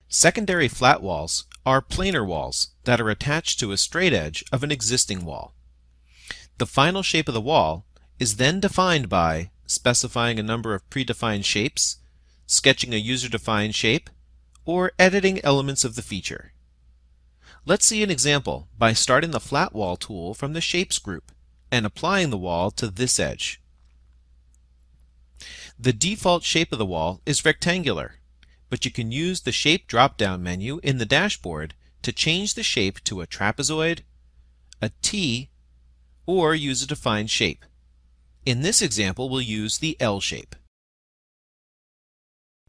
Secondary flat walls are planar walls that are attached to a straight edge of an existing wall. The final shape of the wall is then defined by specifying a number of predefined shapes, sketching a user-defined shape, or editing elements of the feature. Let's see an example by starting the Flat Wall tool from the Shapes group and applying the wall to this edge. The default shape of the wall is rectangular, but you can use the Shape drop-down menu in the dashboard to change the shape to a trapezoid, a T, or use a defined shape. In this example, we'll use the L shape.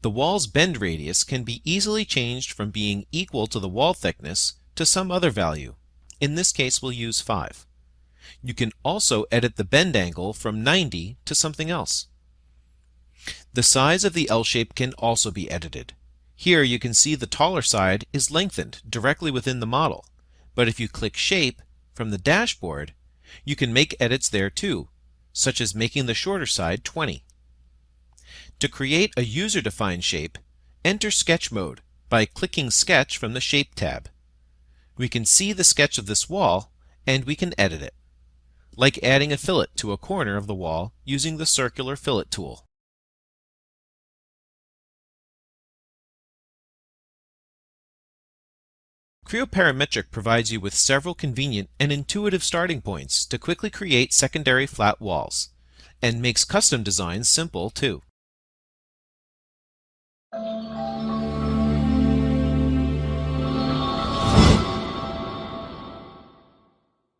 The wall's bend radius can be easily changed from being equal to the wall thickness to some other value. In this case, we'll use 5. You can also edit the bend angle from 90 to something else. The size of the L shape can also be edited. Here you can see the taller side is lengthened directly within the model, but if you click Shape from the dashboard, you can make edits there too, such as making the shorter side 20. To create a user-defined shape, enter Sketch mode by clicking Sketch from the Shape tab. We can see the sketch of this wall, and we can edit it, like adding a fillet to a corner of the wall using the Circular Fillet tool. Creo Parametric provides you with several convenient and intuitive starting points to quickly create secondary flat walls, and makes custom designs simple too.